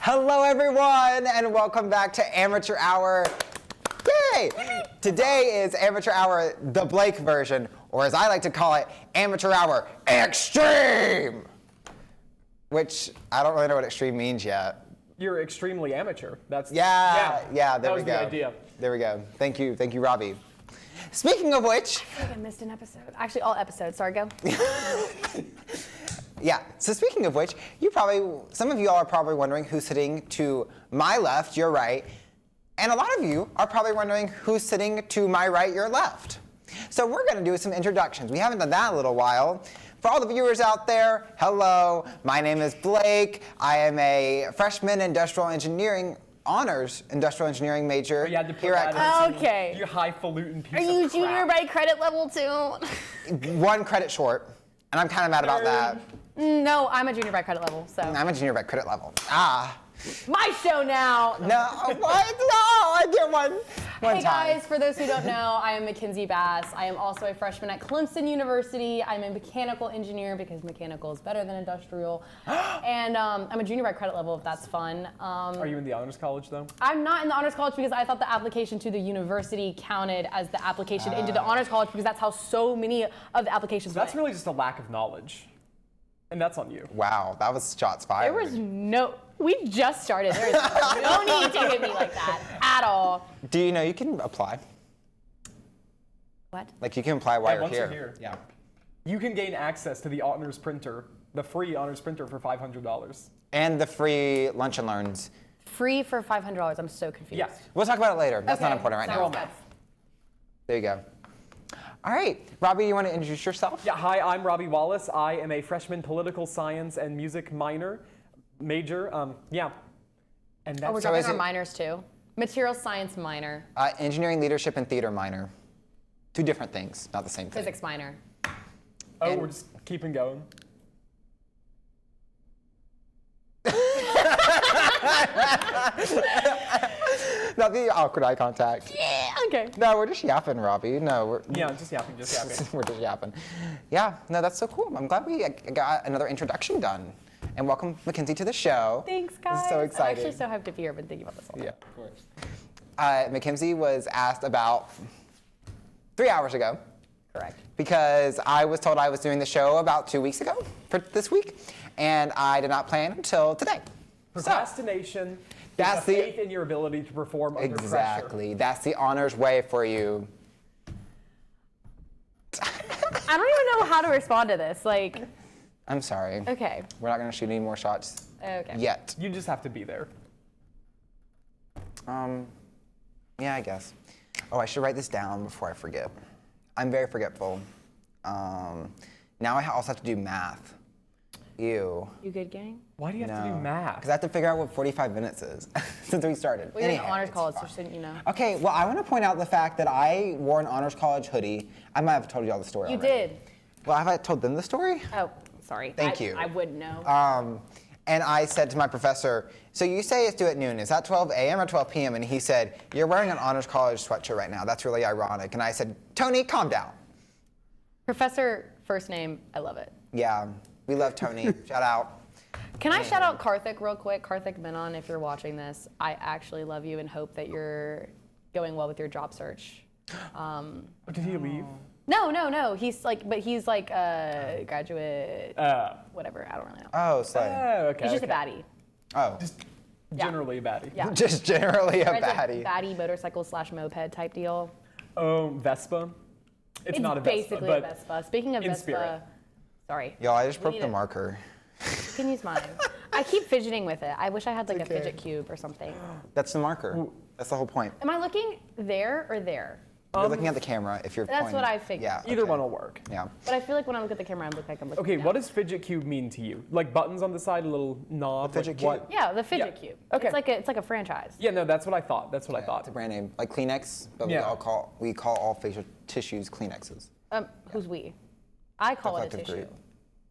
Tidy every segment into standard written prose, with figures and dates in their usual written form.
Hello everyone and welcome back to Amateur Hour. Yay! Today is Amateur Hour, the Blake version, or as I like to call it, Amateur Hour Extreme! Which, I don't really know what extreme means yet. You're extremely amateur. That's Yeah, there that we was go. the idea. There we go. Thank you, Robbie. Speaking of which, I think I missed an episode. Actually, all episodes. Sorry, go. yeah, so speaking of which, some of you all are probably wondering who's sitting to my left, your right, and a lot of you are probably wondering who's sitting to my right, your left. So we're gonna do some introductions. We haven't done that in a little while. For all the viewers out there, hello, my name is Blake. I am a freshman industrial engineering honors industrial engineering major here at Okay. You highfalutin piece Are you of junior crap. by credit level too? 1 credit short, and I'm kind of mad about that. No, I'm a junior by credit level, so. I'm a junior by credit level. My show now. No, what? No, I get one Hey time. guys, for those who don't know, I am Mackenzie Bass. I am also a freshman at Clemson University. I'm a mechanical engineer because mechanical is better than industrial. And I'm a junior by credit level if that's fun. Are you in the honors college though? I'm not in the honors college because I thought the application to the university counted as the application into the honors college because that's how so many of the applications That's went. really just a lack of knowledge. And that's on you. Wow, that was shots fired. There was we just started. There is no need to hit me like that at all. Do you know you can apply? What? Like you can apply while once you're you're here. here. Yeah. You can gain access to the honors printer, the free honors printer for $500. And the free lunch and learns. Free for $500. I'm so confused. Yeah. We'll talk about it later. That's not Okay, important right sounds now. good. There you go. All right, Robbie, you want to introduce yourself? Yeah, hi, I'm Robbie Wallace. I am a freshman political science and music major. And Oh, we're that's So dropping is our it- minors too. Material science minor. Engineering, leadership, and theater minor. 2 different things, not the same thing. Physics minor. we're just keeping going. Not the awkward eye contact. Yeah, okay. No, we're just yapping, Robbie. No, we're Yeah, just yapping. we're just yapping. Yeah, no, that's so cool. I'm glad we got another introduction done. And welcome Mackenzie to the show. Thanks, This guys. is so excited. I'm actually so hyped to be here. I've been thinking about this all. Yeah, of course. Mackenzie was asked about 3 hours ago Correct. because I was told I was doing the show about 2 weeks ago for this week, and I did not plan until today. Procrastination That's is the- the faith in your ability to perform under pressure. Exactly. That's the honors way for you. I don't even know how to respond to this. Like, I'm sorry. okay. We're not going to shoot any more shots Okay. yet. You just have to be there. Yeah, I guess. Oh, I should write this down before I forget. I'm very forgetful. Now I also have to do math. Ew. You good, gang? Why do you have to do Because math? I have to figure out what 45 minutes is since we started. Well, you're in Anyhow, honors it's college, fine. so shouldn't you know? Okay, well, I want to point out the fact that I wore an honors college hoodie. I might have told you all the story You already. did. Well, have I told them the story? Oh, sorry. Thank you. I wouldn't know. And I said to my professor, so you say it's due at noon. Is that 12 a.m. or 12 p.m.? And he said, you're wearing an honors college sweatshirt right now. That's really ironic. And I said, Tony, calm down. Professor, first name, I love it. Yeah, we love Tony. Shout out. Can I shout out Karthik real quick? Karthik Menon, if you're watching this, I actually love you and hope that you're going well with your job search. Did he leave? No. He's like a graduate, whatever. I don't really know. Oh, slay. Okay. He's just okay. a baddie. Oh, Just Yeah. generally a baddie. Yeah. just generally a Rides baddie. baddie motorcycle / moped type deal. Oh, Vespa. It's not a Vespa, basically but a Vespa. Speaking of in Vespa, spirit. Sorry. Y'all, I just We broke need the it. marker. You can use mine. I keep fidgeting with it. I wish I had like okay. a fidget cube or something. That's the marker. That's the whole point. Am I looking there or there? You're looking at the camera if you're That's pointing. what I figured. Yeah. either okay. one will work. Yeah. But I feel like when I look at the camera, I look like I'm looking Okay, down. what does fidget cube mean to you? Like buttons on the side, a little knob? The fidget like what? cube. Yeah, the fidget Yeah. cube. Okay. It's like a franchise. Yeah, no, that's what I thought. That's what I It's thought. a brand name, like Kleenex, but Yeah. we call all facial tissues Kleenexes. Who's we? I call it a Collective tissue. group.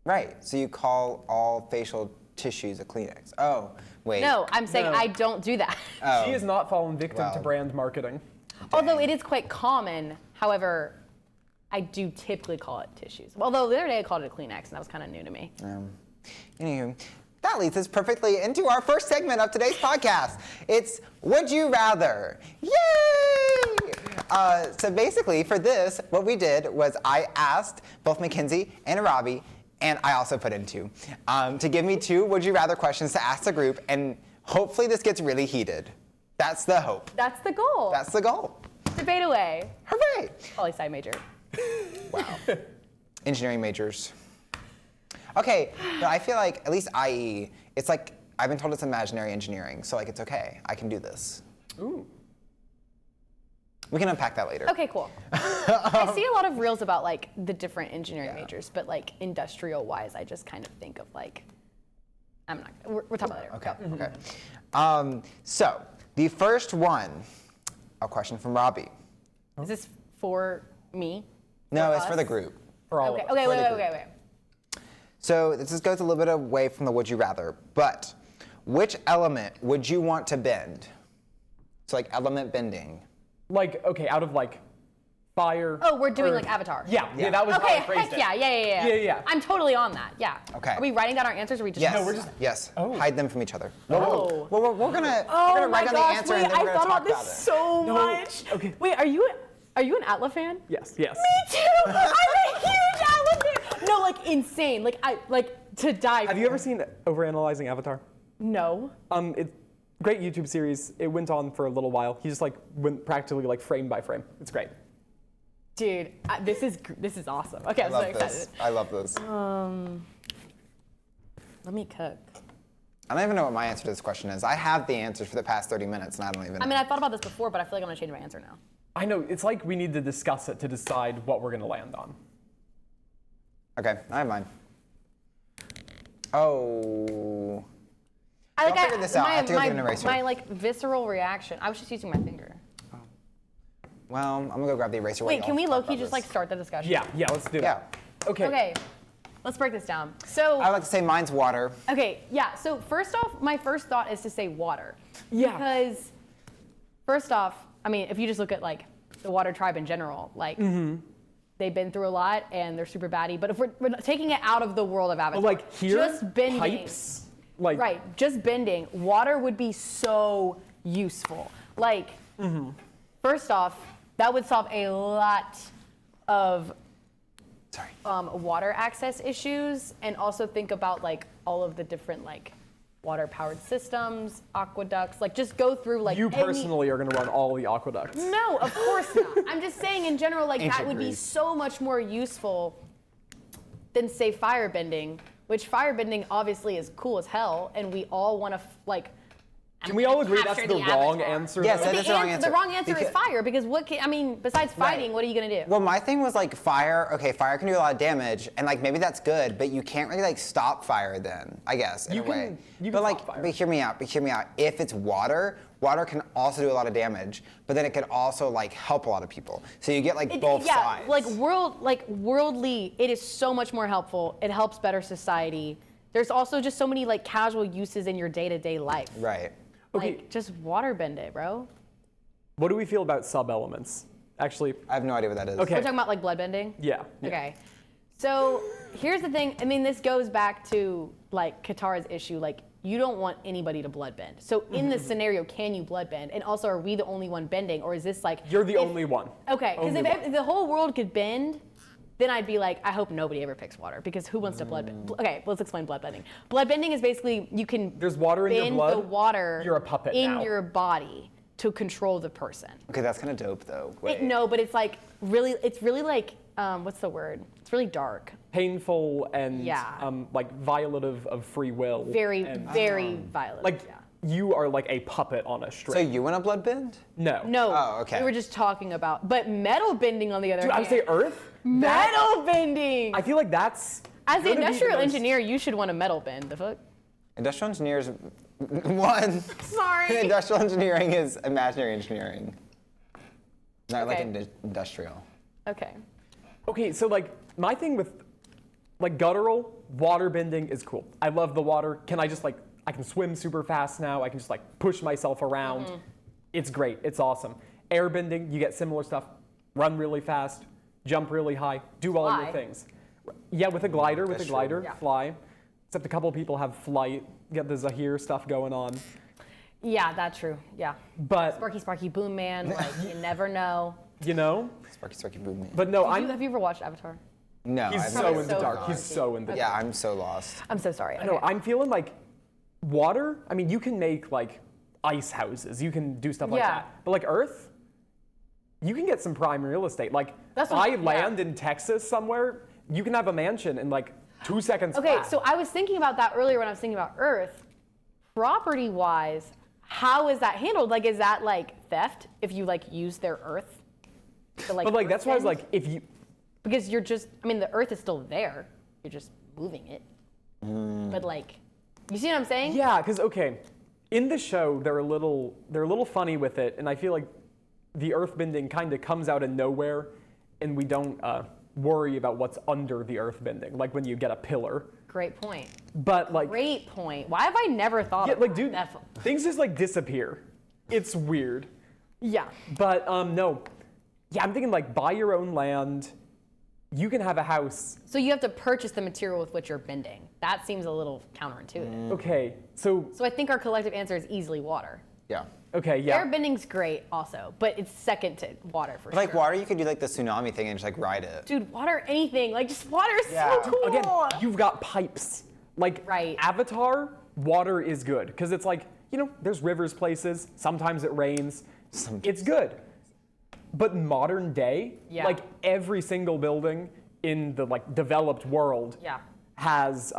Right. So you call all facial tissues a Kleenex. Oh, wait. No, I'm saying No. I don't do that. Oh. She has not fallen victim to Wow. brand marketing. Although it is quite common. However, I do typically call it tissues. Although the other day I called it a Kleenex, and that was kind of new to me. Anywho, that leads us perfectly into our first segment of today's podcast. It's Would You Rather? Yay! So basically, for this, what we did was I asked both Mackenzie and Robbie, and I also put in two, to give me two Would You Rather questions to ask the group, and hopefully this gets really heated. That's the hope. That's the goal. That's the goal. Debate away. Hooray! Poli-sci major. Wow. Engineering majors. Okay, but I feel like, at least IE, it's like, I've been told it's imaginary engineering, so like it's okay. I can do this. Ooh. We can unpack that later. Okay, cool. I see a lot of reels about like the different engineering majors, but like industrial-wise, I just kind of think of like, I'm not, we're talking about it later. Okay, okay. So, the first one, a question from Robbie. Is this for me? No, For it's for us? the group. For all Okay, of us. okay, For the wait. group. So this just goes a little bit away from the would you rather, but which element would you want to bend? So like element bending. Like, okay, out of like fire. Oh, we're doing earth. like Avatar. Yeah, that was how Okay, I phrased heck it. yeah. Yeah. I'm totally on that, yeah. Okay. Are we writing down our answers or are we just... Yes. No, we're just- Yes. Oh. Hide them from each other. Oh. Well, we're gonna Oh my write down the gosh, answer wait, and then I we're gonna thought talk about this about it. so No. much. Okay. Wait, are you an Atla fan? Yes. Me too! I'm a huge Atla fan! No, like insane. Like to die Have you ever seen Overanalyzing Avatar? No. It's great YouTube series. It went on for a little while. He just like went practically like frame by frame. It's great. Dude, this is awesome. Okay, I'm so excited. I love this. Let me cook. I don't even know what my answer to this question is. I have the answers for the past 30 minutes and I don't even know. I mean, I thought about this before, but I feel like I'm gonna change my answer now. I know, it's like we need to discuss it to decide what we're gonna land on. Okay, I have mine. Oh. I I'll figure this out. I have to go get an eraser. My like visceral reaction. I was just using my finger. Well, I'm gonna go grab the eraser. while Wait, y'all can we talk low-key about just this. like start the discussion? Yeah, let's do Yeah. that. Okay. Okay, let's break this down. So, I like to say mine's water. okay, yeah, so first off, my first thought is to say water. Yeah. Because, first off, I mean, if you just look at like the water tribe in general, like they've been through a lot and they're super batty. But if we're taking it out of the world of Avatar, But like here, just bending, pipes, like right, just bending, water would be so useful. Like, first off, that would solve a lot of Sorry. water access issues, and also think about like all of the different like water-powered systems, aqueducts. Like just go through like you any- personally are gonna run all the aqueducts. No, of course not. I'm just saying in general, like that Ancient would be Greece. so much more useful than say firebending, which firebending obviously is cool as hell, and we all want to like. Can we all agree that's capture the wrong Avatar. answer? Yes, though? that is the wrong answer. The wrong answer is Because- fire, because what can, I mean, besides fighting, what are you gonna do? Well, my thing was like fire. Okay, fire can do a lot of damage, and like maybe that's good, but you can't really like stop fire then. I guess in You a can- way. you but can like, stop fire. but hear me out. If it's water, water can also do a lot of damage, but then it could also like help a lot of people. So you get like both sides. like worldly, it is so much more helpful. It helps better society. There's also just so many like casual uses in your day-to-day life. Right. Okay. Like just water bend it, bro. What do we feel about sub-elements? Actually, I have no idea what that is. Okay. We're talking about like blood bending. yeah. Okay. So here's the thing. I mean, this goes back to like Katara's issue. Like, you don't want anybody to blood bend. So in this scenario, can you blood bend? And also, are we the only one bending, or is this like You're the if- only one. Okay, because Only if one. the whole world could bend, then I'd be like, I hope nobody ever picks water, because who wants to blood bend? Okay, let's explain blood bending. Blood bending is basically you can There's water in your bend blood, the water you're a puppet in now. your body to control the person. Okay, that's kind of dope though. Wait. No, but it's like really, it's really like, what's the word? It's really dark. Painful and Yeah. like violative of free will. Very, and, very violent. like yeah. you are like a puppet on a So string. you want a blood bend? No. No, Oh, okay. we were just talking about, but metal bending on the other Dude, I hand. would say Earth. metal bending. I feel like that's As gonna the be the industrial most- engineer, you should want a metal bend. The fuck? Industrial engineers. One. Sorry. Industrial engineering is imaginary engineering. Not like Okay. industrial. Okay. Okay, so like my thing with like guttural water bending is cool. I love the water. Can I just like I can swim super fast now. I can just like push myself around. It's great. It's awesome. Air bending, you get similar stuff. Run really fast, jump really high, do all Fly. your things. Yeah, with a glider, That's true. Yeah. fly. except a couple people have flight, get the Zahir stuff going on. Yeah, that's true. Yeah. But, Sparky Sparky Boom Man, like you never know. you know? Sparky Boom Man. But no, Have you ever watched Avatar? No, He's I've so never in the seen dark. it. He's so in the dark. Yeah, I'm so lost. I'm so sorry. No, Okay. I'm feeling like water. I mean, you can make like ice houses. You can do stuff like Yeah. that. But like Earth, you can get some prime real estate. Like That's what- I yeah. land in Texas somewhere, you can have a mansion in like 2 seconds Okay, flat. so I was thinking about that earlier when I was thinking about Earth. Property-wise, how is that handled? Like, is that like theft if you like use their Earth? To, But like Earth that's why I was bend? like, if you Because you're just, I mean, the Earth is still there. You're just moving it. But like, you see what I'm saying? yeah, because okay, in the show they're a little funny with it, and I feel like the earth bending kind of comes out of nowhere, and we don't worry about what's under the earth bending, like when you get a pillar. Great point. But like, Great point. Why have I never thought yeah, of like dude, that? things just like disappear. It's weird. Yeah. But no, yeah, I'm thinking like buy your own land. You can have a house. So you have to purchase the material with which you're bending. That seems a little counterintuitive. Okay, so So I think our collective answer is easily water. Yeah. okay, yeah. Airbending's great also, but it's second to water for But like sure. water, you could do like the tsunami thing and just like ride it. Dude, water anything. Like just water is Yeah. so cool. Again, you've got pipes. Like Right. Avatar, water is good because it's like, you know, there's rivers places. Sometimes it rains. It's good. But modern day, Yeah. like every single building in the like developed world Yeah. has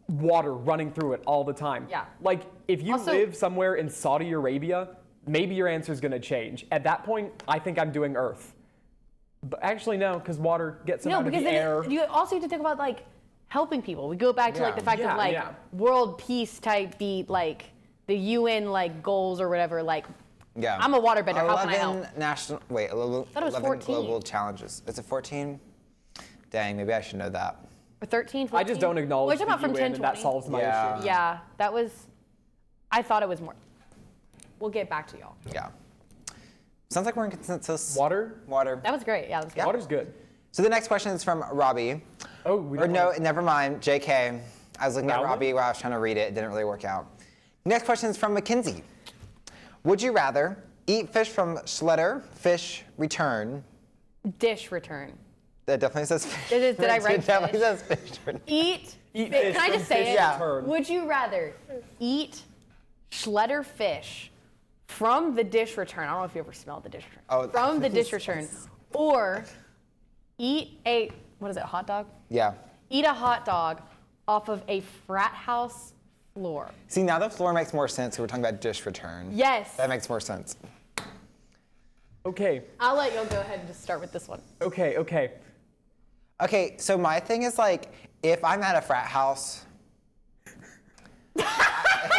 water running through it all the time. Yeah. Like if you Also- live somewhere in Saudi Arabia, maybe your answer is going to change. At that point, I think I'm doing Earth. But actually, no, because water gets it No, out of because the air. then you also have to think about like helping people. We go back to like the fact Yeah, of like yeah. world peace type beat, like the UN like goals or whatever. Like Yeah. I'm a waterbender. How can I help? 11 national. Wait, 11, thought it was 11 14. global challenges. Is it 14? Dang, maybe I should know that. Or 13, 14? I just don't acknowledge We're talking the about from UN, 10, and that 20. solves my Yeah. issue. Yeah, that was. I thought it was more. We'll get back to y'all. Yeah. Sounds like we're in consensus. Water? Water. That was great. Yeah, that was good. Water's good. So the next question is from Robbie. Oh, we Or don't no, want- never mind. JK. I was looking at Rowley? Robbie while I was trying to read it. It didn't really work out. Next question is from Mackenzie. Would you rather eat fish from Schletter, fish return? Dish return. That definitely says fish. Did I write It definitely fish? says fish return. Eat. Eat fi- fish Can I from just say fish it? Yeah. return. Would you rather eat Schletter fish from the dish return? I don't know if you ever smelled the dish return. Oh, from the dish return, or eat a what is it? Hot dog? Yeah. Eat a hot dog off of a frat house floor. See, now the floor makes more sense. 'Cause we're talking about dish return. Yes. That makes more sense. Okay, I'll let you go ahead and just start with this one. okay. Okay, so my thing is like, if I'm at a frat house,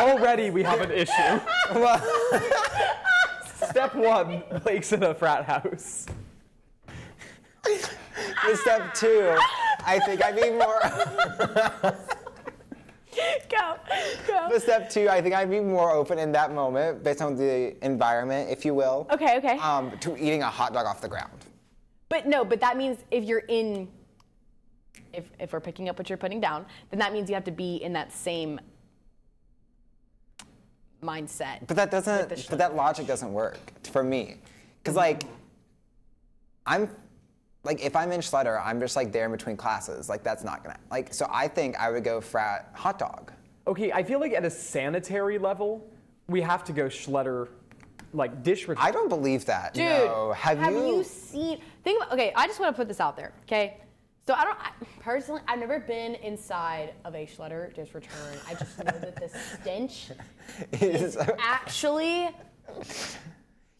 Already we have an issue. well, Step one, Blake's in a frat house. with step two, I think I'd be more. Go. With step two, I think I'd be more open in that moment, based on the environment, if you will. Okay. To eating a hot dog off the ground. But no, but that means if you're in, if we're picking up what you're putting down, then that means you have to be in that same mindset. But that doesn't. the But that logic doesn't work for me, because like, if I'm in Schletter, I'm just like there in between classes. Like that's not gonna like. So I think I would go frat hot dog. Okay, I feel like at a sanitary level, we have to go Schletter, like dish return. I don't believe that. Dude, no. have you seen? Think about. Okay, I just want to put this out there. Okay, so personally, I've never been inside of a Schletter dish return. I just know that the stench is actually.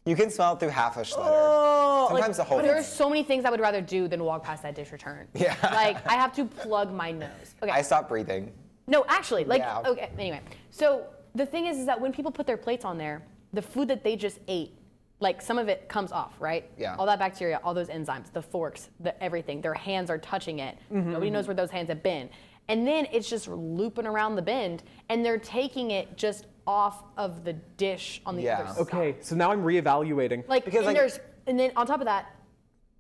You can smell it through half a Schletter. Oh, Sometimes the whole But there's thing. so many things I would rather do than walk past that dish return. Yeah. Like I have to plug my nose. Okay. I stopped breathing. No, actually, like, Yeah. okay, anyway. So the thing is that when people put their plates on there, the food that they just ate, like some of it comes off, right? Yeah. All that bacteria, all those enzymes, the forks, the everything, their hands are touching it. Nobody knows where those hands have been. And then it's just looping around the bend, and they're taking it just off of the dish on the Yeah. other side. Okay, so now I'm reevaluating. Like, Because, and like- there's, and then on top of that,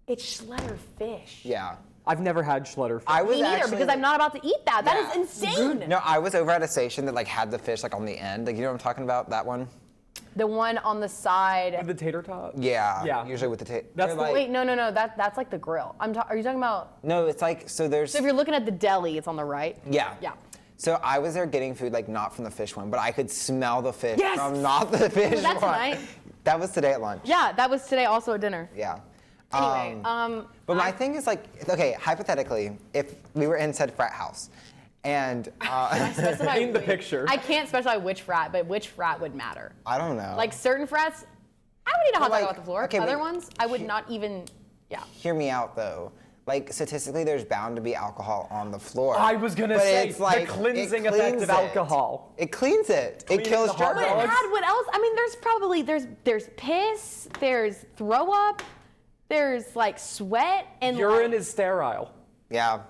it's Schletter fish. Yeah. I've never had Schlutter fish. I was Me neither, actually, because I'm not about to eat that. That Yeah. is insane. No, I was over at a station that like had the fish like on the end. Like, you know what I'm talking about? That one? The one on the side. With the tater tot? Yeah. Yeah. Usually with the That's the- like, Wait, no. That's like the grill. Are you talking about? No, it's like, so there's. So if you're looking at the deli, it's on the right. Yeah. Yeah. So I was there getting food, like not from the fish one, but I could smell the fish Yes! from not the fish Was that one. tonight? That was today at lunch. Yeah, that was today also at dinner. Yeah. Anyway, But my thing is like, okay, hypothetically, if we were in said frat house, and specify Paint the which- picture. I can't specify which frat, but which frat would matter. I don't know. Like certain frats, I would eat a hot But, dog like, off the floor. okay, Other wait. ones, I would not even. Yeah. Hear me out though. Like statistically, there's bound to be alcohol on the floor. I was gonna But say, it's the like, cleansing it effect cleans of it. alcohol. It cleans it. Cleaning It kills the hot But germs. dogs. add what else? I mean, there's probably there's piss, there's throw up, there's like sweat and Urine like, is sterile. Yeah.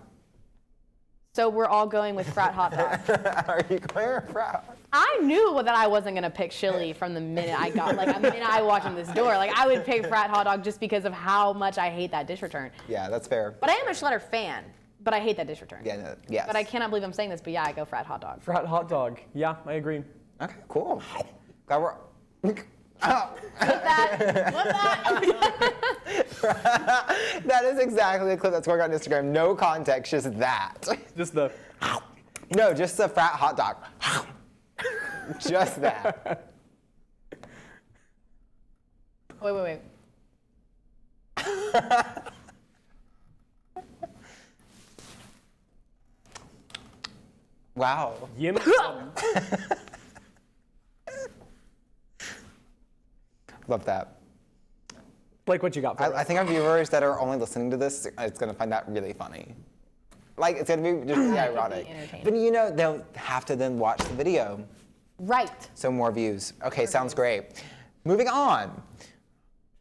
So we're all going with frat hot dog. Are you going frat? I knew that I wasn't gonna pick chili from the minute I got, like, the minute I walked in this door. Like, I would pick frat hot dog just because of how much I hate that dish return. Yeah, that's fair. But I am a Schlutter fan, but I hate that dish return. Yeah, no, yes. But I cannot believe I'm saying this, but yeah, I go frat hot dog. Frat hot dog. Yeah, I agree. Okay, cool. Glad we're. Oh. Flip that. That is exactly the clip that's going on Instagram. No context, just that. Just the. No, just the frat hot dog. Just that. Wait. Wow. Yim. Love that. Blake, what you got for us? I think our viewers that are only listening to this is going to find that really funny. Like, it's going to be just really ironic. entertaining. But you know, they'll have to then watch the video. Right. So more views. Okay, sounds great. Moving on.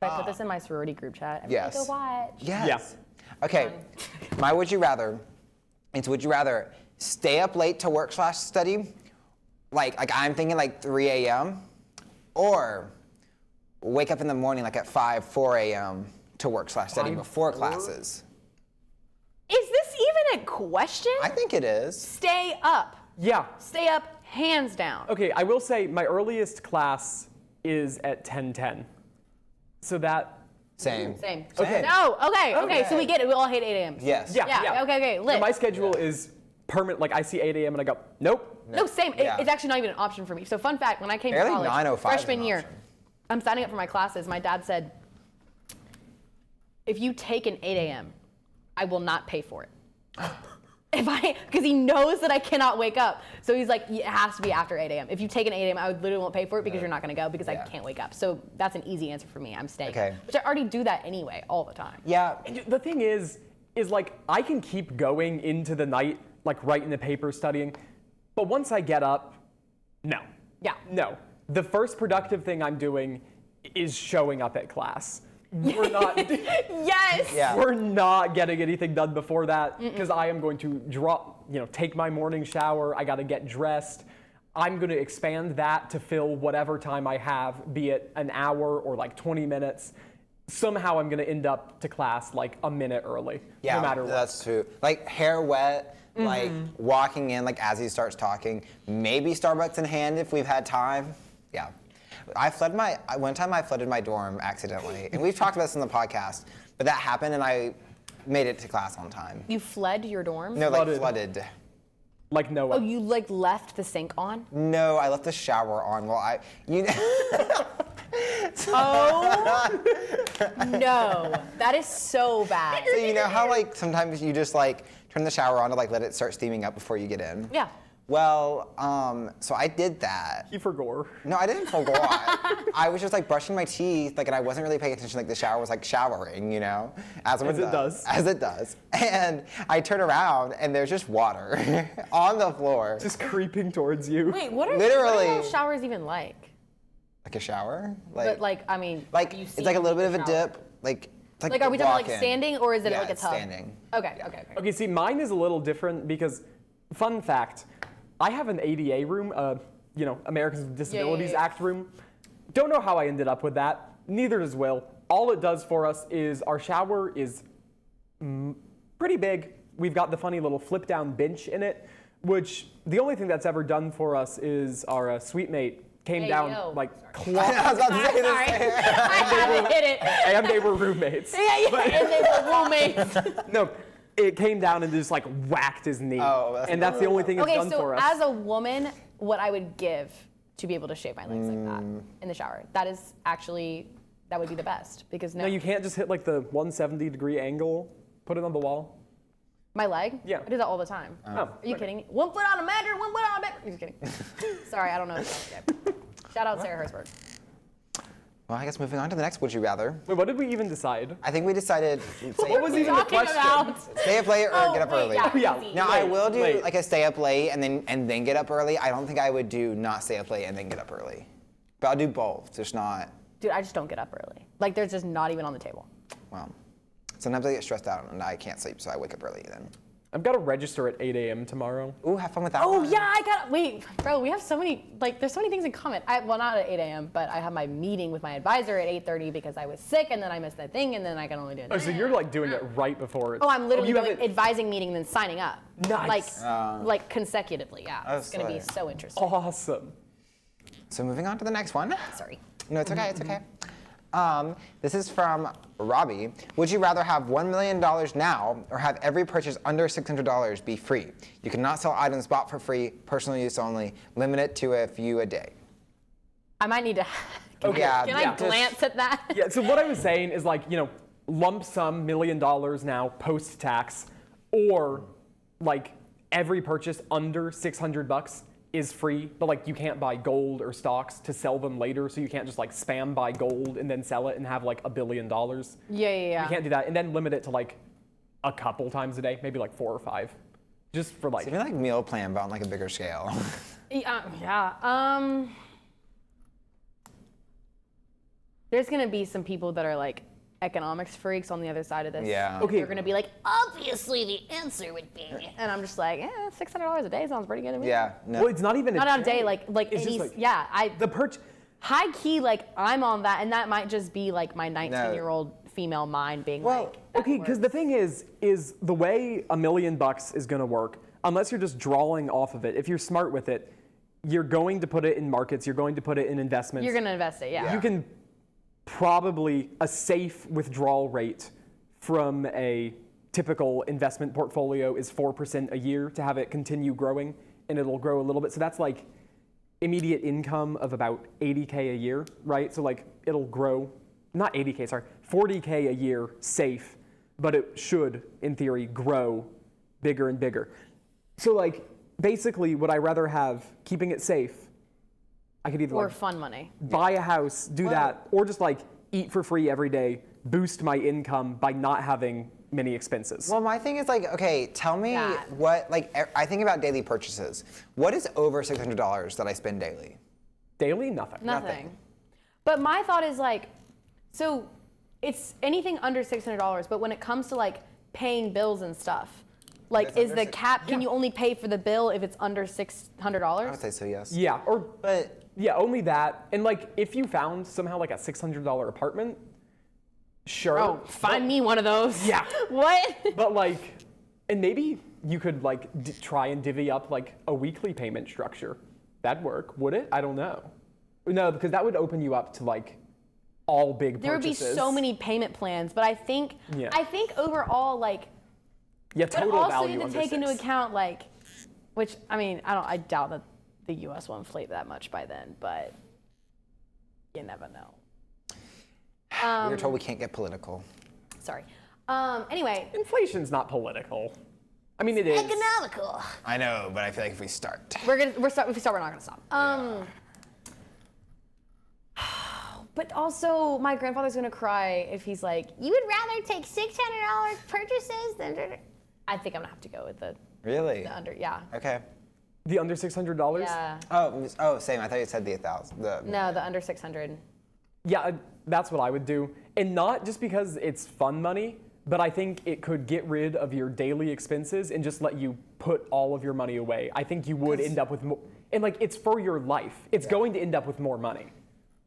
Should I put this in my sorority group chat? Everybody Yes. Go watch. Yes. Okay, my would you rather is would you rather stay up late to work/study, like I'm thinking like 3 a.m., or wake up in the morning like at 4 a.m. to work/study 5, before 4? classes? Is this even a question? I think it is. Stay up. Yeah. Stay up, hands down. Okay, I will say my earliest class is at 10:10. So that. Same. Same. Okay. No, okay, so we get it. We all hate 8 a.m. Yes. Yeah, okay, lit. So my schedule is permanent. Like I see 8 a.m. and I go, nope. No, same. Yeah. It's actually not even an option for me. So fun fact, when I came Barely to college, 9:05 is an freshman year, option. I'm signing up for my classes. My dad said, if you take an 8 a.m., I will not pay for it. Because he knows that I cannot wake up. So he's like, it has to be after 8 a.m. If you take an 8 a.m., I literally won't pay for it because you're not going to go because I Yeah. can't wake up. So that's an easy answer for me. I'm staying. Okay. Which I already do that anyway, all the time. Yeah. And the thing is like I can keep going into the night, like writing the paper, studying. But once I get up, no. Yeah. No. The first productive thing I'm doing is showing up at class. We're not. Yes! Yeah. We're not getting anything done before that because I am going to take my morning shower. I got to get dressed. I'm going to expand that to fill whatever time I have, be it an hour or like 20 minutes. Somehow I'm going to end up to class like a minute early, Yeah, no matter what. that's true. Like hair wet, like walking in, like as he starts talking, maybe Starbucks in hand if we've had time. Yeah. One time I flooded my dorm accidentally, and we've talked about this in the podcast, but that happened and I made it to class on time. You fled your dorm? No, like Flooded. flooded. Like no Oh, one. you like left the sink on? No, I left the shower on while Oh no, that is so bad. So you know how like sometimes you just like turn the shower on to like let it start steaming up before you get in? Yeah. Well, so I did that. He forgot. No, I didn't forget. I was just like brushing my teeth, like, and I wasn't really paying attention. Like the shower was like showering, you know, as it does. As it does. And I turn around and there's just water on the floor. Just creeping towards you. Wait, what are Literally. those showers even like? Like a shower? But like, I mean, like have you it's seen like a little bit me of a shower? dip. Like Are we talking like walk-in. standing or is it Yeah, like a it's tub? standing. Okay. Okay, see, mine is a little different because, fun fact, I have an ADA room, Americans with Disabilities yeah. Act room. Don't know how I ended up with that. Neither does Will. All it does for us is our shower is pretty big. We've got the funny little flip down bench in it, which the only thing that's ever done for us is our suite mate came Hey, down yo. like I was about to say the Sorry, same. I had to hit it. and they were roommates. Yeah, and they were roommates. No, it came down and just like whacked his knee. Oh, and that's the only thing it's Okay, done so for us. as a woman, what I would give to be able to shave my legs like that in the shower, that would be the best because no, you can't just hit like the 170-degree angle, put it on the wall. my leg? Yeah. I do that all the time. Oh, Are you kidding me? 1 foot on a mattress, 1 foot on a bed. Just kidding. Sorry, I don't know. Okay. Shout out Sarah Hersberg. Well, I guess moving on to the next Would You Rather. Wait, what did we even decide? I think we decided What was even the Talking question? about. stay up late or get up wait, early. Yeah, Yeah. easy. Now I Late, will do late. like a stay up late and then get up early. I don't think I would do not stay up late and then get up early. But I'll do both. Just not. Dude, I just don't get up early. Like, there's just not even on the table. Well, sometimes I get stressed out and I can't sleep, so I wake up early then. I've got to register at 8 a.m. tomorrow. Ooh, have fun with that. Oh one. yeah, wait, bro, we have so many, there's so many things in common. Well, not at 8 a.m., but I have my meeting with my advisor at 8:30 because I was sick and then I missed that thing and then I can only do it. Oh, so you're like doing it right before it's... Oh, I'm literally you have doing it advising meeting and then signing up. Nice. Like consecutively, yeah. Oh, It's gonna be sorry. so interesting. awesome. So moving on to the next one. Sorry. No, it's okay. It's okay. This is from Robbie. Would you rather have $1 million now or have every purchase under $600 be free? You cannot sell items bought for free, personal use only, limit it to a few a day. I might need to, Okay. Yeah, can yeah. I glance at that? Yeah, so what I was saying is like, lump sum $1 million now post-tax, or like every purchase under $600 is free, but like you can't buy gold or stocks to sell them later, so you can't just like spam buy gold and then sell it and have like $1 billion. Yeah. You can't do that, and then limit it to like a couple times a day, maybe like 4 or 5, just for like. So maybe like meal plan, but on like a bigger scale. Yeah. There's gonna be some people that are like economics freaks on the other side of this. Yeah. Okay. They're gonna be like, obviously the answer would be, and I'm just like, $600 a day sounds pretty good to me. Yeah. No. Well, it's not even Not on a day, like It's just any, like yeah. the purchase. High key, like I'm on that, and that might just be like my 19-year-old female mind being Well, like, Okay, because the thing is the way $1 million is gonna work, unless you're just drawing off of it. If you're smart with it, you're going to put it in markets. You're going to put it in investments. you're gonna invest it, yeah. You can probably a safe withdrawal rate from a typical investment portfolio is 4% a year to have it continue growing, and it'll grow a little bit. So that's like immediate income of about 80K a year, right? So like it'll grow, not 80K, sorry, 40K a year safe, but it should, in theory, grow bigger and bigger. So like basically, would I rather have keeping it safe? I could either Or like fun money. buy a house, do that, or just like eat for free every day, boost my income by not having many expenses. Well, my thing is like, okay, tell me That. what, like, I think about daily purchases. What is over $600 that I spend daily? Daily, nothing. Nothing. But my thought is like, so it's anything under $600, but when it comes to like paying bills and stuff, like It's is under the cap, can you only pay for the bill if it's under $600? I would say so, yes. Yeah, or But yeah, only that. And like if you found somehow like a $600 apartment, sure. Oh, find me one of those. Yeah. What? But like, and maybe you could like try and divvy up like a weekly payment structure. That'd work, would it? I don't know. No, because that would open you up to like all big There would be purchases. so many payment plans, but I think Yeah. overall like, Yeah, but total also value you have under to take into 6. account like, which I mean I doubt that the U.S. will inflate that much by then, but you never know. we were told we can't get political. Sorry. Anyway, Inflation's not political. I mean, it is. economical. I know, but I feel like if we start. If we start, we're not gonna stop. But also, my grandfather's gonna cry if he's like, "You would rather take $600 purchases than?" I think I'm gonna have to go with the Really? under. Yeah. Okay. The under $600? Yeah. Oh, same. I thought you said the 1,000. No, the under 600. Yeah, that's what I would do. And not just because it's fun money, but I think it could get rid of your daily expenses and just let you put all of your money away. I think you would end up with more. And like, it's for your life. It's going to end up with more money.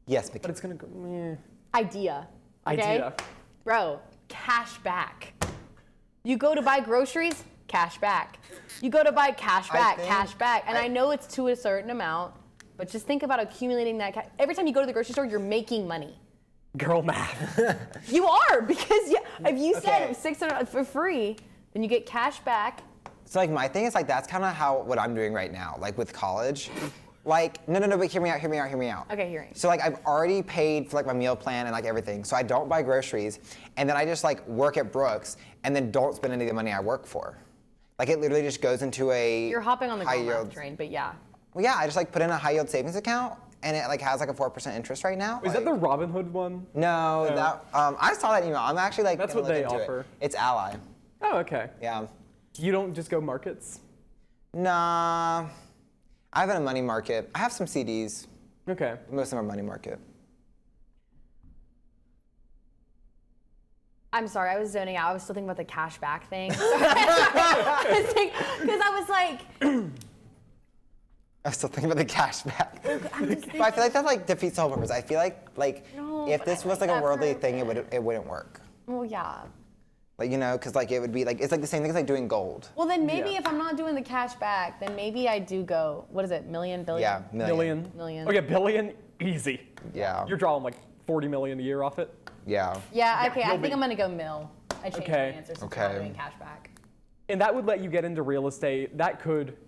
Yes, But because it's going to go, Idea. Okay? idea. Bro, cash back. You go to buy groceries, cash back. You go to buy cash back, cash back. And I know it's to a certain amount, but just think about accumulating that. Every time you go to the grocery store, you're making money. Girl math. You are, because if you said $600 for free, then you get cash back. So like my thing is like that's kind of what I'm doing right now, like with college. Like no, but hear me out. Okay, hearing. So like I've already paid for like my meal plan and like everything, so I don't buy groceries, and then I just like work at Brooks and then don't spend any of the money I work for. Like it literally just goes into a You're hopping on the high girl yield math train, but yeah. Well, yeah, I just like put in a high yield savings account, and it like has like a 4% interest right now. Is that the Robinhood one? No, that I saw that email. I'm actually like That's gonna what look they into offer. It. It's Ally. Oh, okay. Yeah. You don't just go markets? Nah. I have a money market. I have some CDs. Okay. Most of them are money market. I'm sorry, I was zoning out. I was still thinking about the cash back thing. Because I was like, I'm still thinking about the cash back. I'm just But I feel like that like defeats the whole purpose. I feel like No, if but this I was like like a that worldly for thing, it wouldn't work. well, yeah. Like because like it would be like it's like the same thing as like doing gold. Well, then maybe Yeah. if I'm not doing the cash back, then maybe I do go, what is it, million, billion? Yeah, million. Million. Okay, billion, easy. Yeah. You're drawing like 40 million a year off it. Yeah. Yeah, okay, I you'll think be- I'm gonna go mill. I changed Okay. my answer since Okay. I'm not doing cash back. And that would let you get into real estate.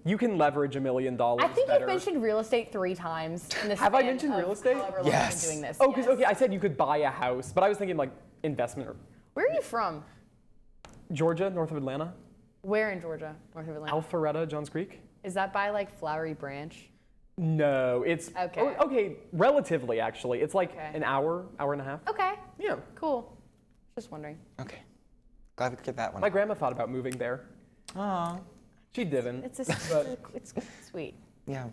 You can leverage $1 million I think better. you've mentioned real estate 3 times in this Have I span mentioned of real estate? however long Yes. I've been doing this. Oh, because Yes. okay, I said you could buy a house, but I was thinking like investment. Where are you from? Georgia, north of Atlanta. Where in Georgia? North of Atlanta. Alpharetta, Johns Creek. Is that by like Flowery Branch? No, it's Okay. okay, relatively actually. It's like Okay. an hour and a half. Okay, Yeah. cool. Just wondering. Okay. Glad we could get that one. My grandma thought about moving there. Aw. She didn't. It's it's sweet. Yeah.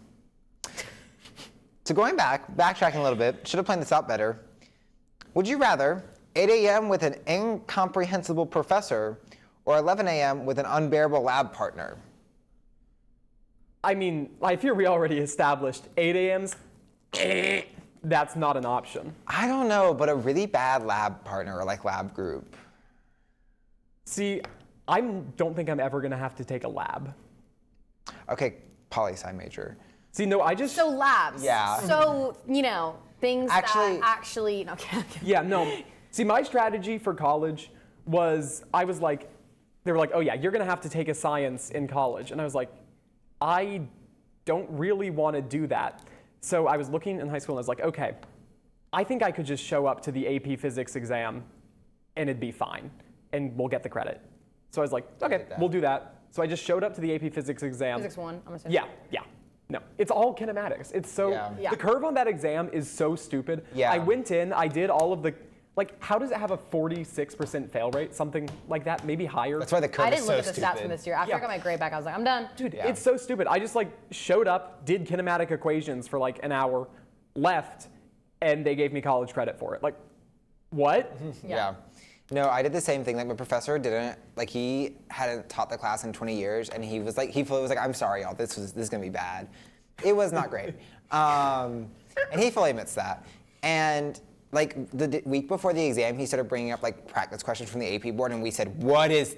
So backtracking a little bit, should have planned this out better. Would you rather 8 a.m. with an incomprehensible professor or 11 a.m. with an unbearable lab partner? I mean, I fear we already established 8 a.m.'s. That's not an option. I don't know, but a really bad lab partner or like lab group. See, I don't think I'm ever gonna have to take a lab. Okay, poli-sci major. See, no, I just. So labs. Yeah. So, things Actually- that actually, no, okay. Yeah, no. See, my strategy for college was I was like, they were like, oh yeah, you're gonna have to take a science in college. And I was like, I don't really want to do that. So I was looking in high school and I was like, okay, I think I could just show up to the AP physics exam and it'd be fine and we'll get the credit. So I was like, okay, that. we'll do that. So I just showed up to the AP physics exam. Physics 1, I'm assuming. Yeah. No, it's all kinematics. It's so, Yeah. the curve on that exam is so stupid. Yeah. I went in, I did all of the, how does it have a 46% fail rate? Something like that, maybe higher. That's why the curve I is didn't so look at the stupid. stats from this year. After Yeah. I got my grade back, I was like, I'm done. Dude, Yeah. it's so stupid. I just showed up, did kinematic equations for an hour, left, and they gave me college credit for it. What? Yeah. No, I did the same thing. Like my professor didn't, he hadn't taught the class in 20 years, and he was like, I'm sorry, y'all, this is gonna be bad. It was not great. And he fully admits that. And the week before the exam, he started bringing up practice questions from the AP board, and we said, what is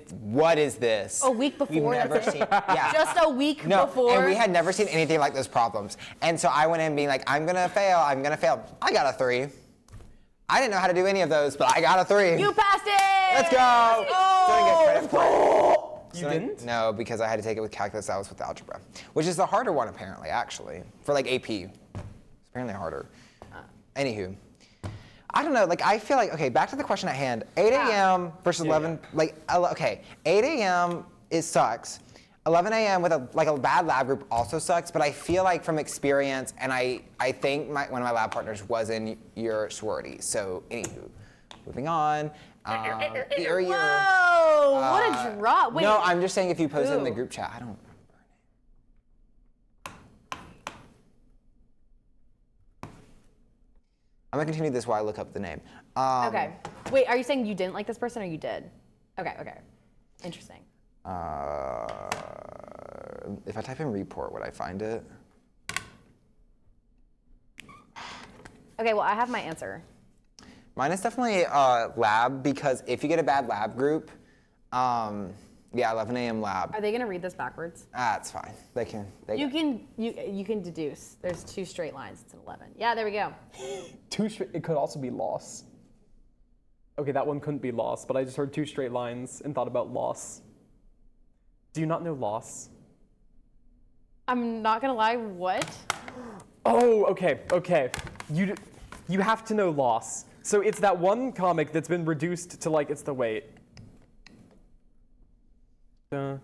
this? A week before? We've never That's it? seen, yeah. Just a week No, before? and we had never seen anything like those problems. And so I went in being like, I'm gonna fail. I got a 3. I didn't know how to do any of those, but I got a 3. You passed it! Let's go! Didn't get credit for it. You didn't? No, because I had to take it with calculus. I was with algebra, which is the harder one apparently, actually, for AP. It's apparently harder. Anywho, I don't know. I feel okay. Back to the question at hand. 8 a.m. versus 11. Okay, 8 a.m. sucks. 11 a.m. with a bad lab group also sucks. But I feel from experience, and I think one of my lab partners was in your sorority. So anywho, moving on. Whoa! What a drop. Wait. No, I'm just saying if you post it in the Who? group chat, I don't. I'm gonna continue this while I look up the name. Okay. Wait, are you saying you didn't like this person or you did? Okay. Interesting. If I type in report, would I find it? Okay, well, I have my answer. Mine is definitely lab, because if you get a bad lab group, Yeah, 11 a.m. lab. Are they gonna read this backwards? That's fine. They can. You can deduce. There's 2 straight lines. It's an 11. Yeah, there we go. It could also be loss. Okay, that one couldn't be loss, but I just heard 2 straight lines and thought about loss. Do you not know loss? I'm not gonna lie. What? Oh, okay. You have to know loss. So it's that one comic that's been reduced to like it's the weight. Man,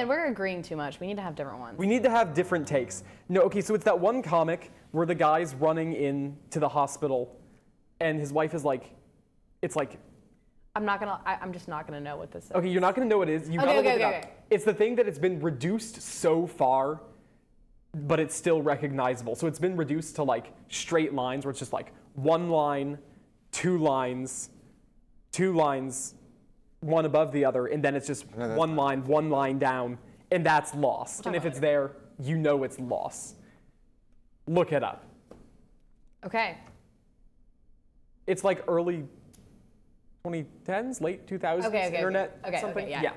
we're agreeing too much. We need to have different ones. We need to have different takes. No, okay, so it's that one comic where the guy's running in to the hospital and his wife is like, it's like, I'm just not gonna know what this is. okay, you're not gonna know what it is. You gotta look it up. It's the thing that it's been reduced so far, but it's still recognizable. So it's been reduced to like straight lines where it's just like 1 line, 2 lines, 2 lines, one above the other, and then it's just 1 line down, and that's lost. And if it's there, you know it's loss. Look it up. Okay. It's like early 2010s, late 2000s internet, something. Yeah.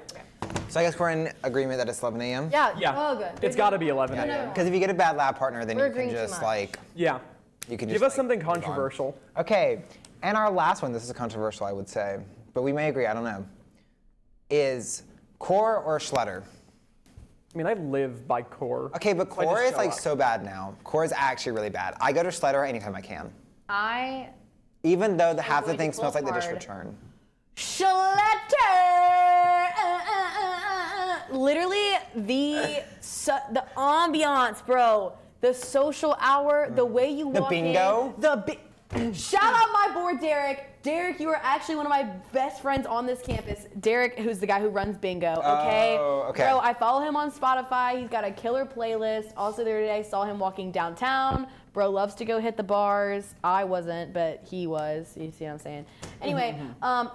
So I guess we're in agreement that it's 11 a.m. Yeah. Yeah. Oh, good. It's got to be 11 Yeah, a.m. because if you get a bad lab partner, then We're you can agreeing too just much. like Yeah. you can Give just us something move on. controversial. Okay, and our last one. This is controversial, I would say, but we may agree. I don't know. Is core or Schletter? I mean, I live by core. Okay, but So I core just is like show up. so bad now. Core is actually really bad. I go to Schletter anytime I can, even though the half the going thing to smells go like the dish hard. return. Literally the ambiance, bro. The social hour, the way you walk bingo? in. Shout out my boy Derek. Derek, you are actually one of my best friends on this campus. Derek, who's the guy who runs bingo, okay? Oh, okay. Bro, I follow him on Spotify. He's got a killer playlist. Also the other day, saw him walking downtown. Bro loves to go hit the bars. I wasn't, but he was. You see what I'm saying? Anyway,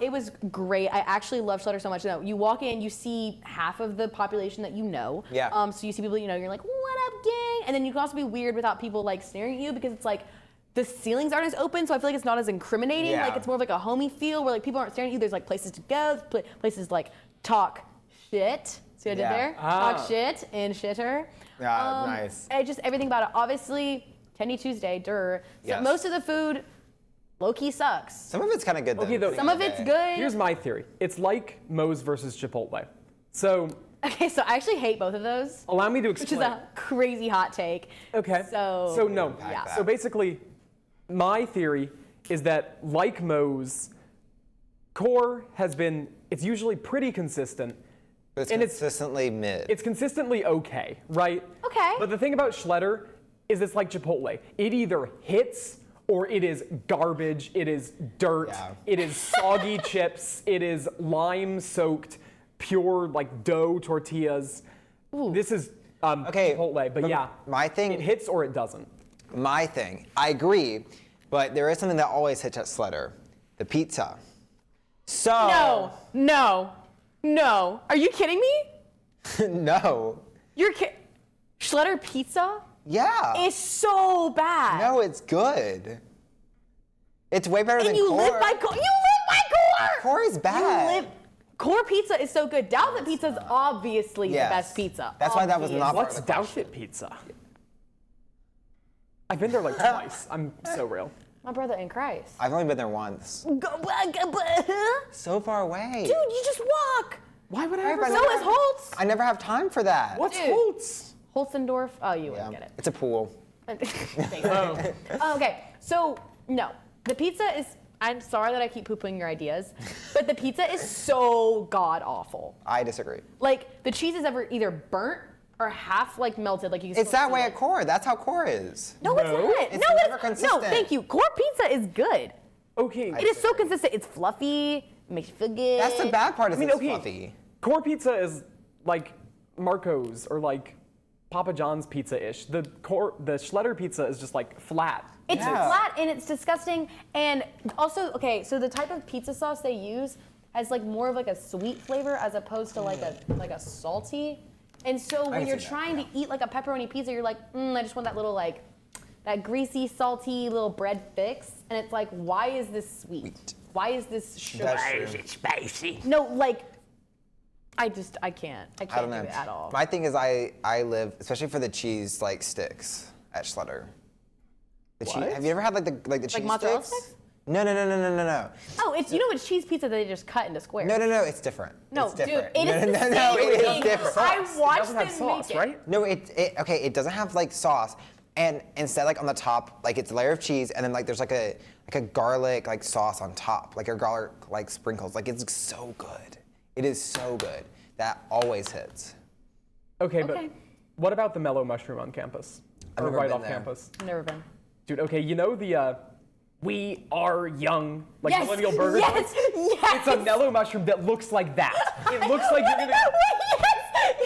it was great. I actually love Schletter so much. You walk in, you see half of the population that you know. Yeah. So you see people you know, you're like, what up, gang? And then you can also be weird without people like staring at you because it's like, the ceilings aren't as open, so I feel like it's not as incriminating. Yeah. Like it's more of like a homey feel where like people aren't staring at you. There's like places to go, places like talk shit. See what I did Yeah. there? Talk shit and shitter. Yeah, nice. And just everything about it. Obviously, Tendy Tuesday, So Yes. most of the food, low-key sucks. Some of it's kind of good though. Okay, though- Some of it's good. Here's my theory. It's like Moe's versus Chipotle. So Okay, so I actually hate both of those, allow me to which explain. is a crazy hot take. Okay. So no. Yeah. So basically, my theory is that like Moe's, core has been, it's usually pretty consistent. But it's and it's- consistently mid. It's consistently okay, right? Okay. But the thing about Schletter is it's like Chipotle. It either hits or it is garbage, it is dirt, Yeah. it is soggy chips, it is lime-soaked, pure like dough tortillas. This is Okay, Chipotle, but yeah. my thing- it hits or it doesn't. My thing. I agree, but there is something that always hits at Schletter, the pizza. So No. Are you kidding me? no. Schletter pizza Yeah. is so bad. No, it's good. It's way better and than you core. live by core. You live by core. Core is bad. Core pizza is so good. Doublet pizza is obviously Yes. the best pizza. That's why that was not part What's of the question. Doubt Pizza? I've been there like twice. I'm so real. My brother in Christ. I've only been there once. Dude, So far away. you just walk. Why would I Alright, ever but So is Holtz. I never have time for that. What's Dude. Holtz? Holzendorf. Oh, you Yeah. wouldn't get it. It's a pool. Okay, so no, the pizza is. I'm sorry that I keep poo-pooing your ideas, but the pizza is so god awful. I disagree. Like the cheese is either burnt or half like melted. Like you. Can It's still that see way it. at core. That's how core is. No, it's No? not. It's no, never no. consistent. Thank you. Core pizza is good. Okay. It is so consistent. It's fluffy. It makes you feel good. That's the bad part. Is mean, it's okay. fluffy. Core pizza is like Marco's or like Papa John's pizza-ish. The Schletter pizza is just like flat. It's Yeah. flat and it's disgusting. And also, okay, so the type of pizza sauce they use has like more of like a sweet flavor as opposed to like a salty. And so when can you're see that, trying to eat like a pepperoni pizza, you're like, I just want that little like that greasy, salty little bread fix. And it's like, why is this sweet? Why is this sugar? That's true. No, like I can't. I I don't can't know. do it at all. My thing is I live, especially for the cheese like sticks at Schlutter. The cheese, What? have you ever had like the cheese mozzarella sticks? sticks? No. Oh, it's it's cheese pizza that they just cut into squares. No, it's different. No, it's dude, different. it is the same no, it thing. is different. I It watched doesn't have them sauce, make it. right? No, it doesn't have like sauce, and instead like on the top, like it's a layer of cheese, and then like there's like a garlic like sauce on top, like your garlic like sprinkles. Like it's so good. It is so good. That always hits. Okay, Okay. but what about the mellow mushroom on campus? I've Or never right been off there. campus? Never been. Dude, okay, you know the We Are Young, like Yes, millennial burger yes, joints? yes. It's a mellow mushroom that looks like that. It looks like you're gonna.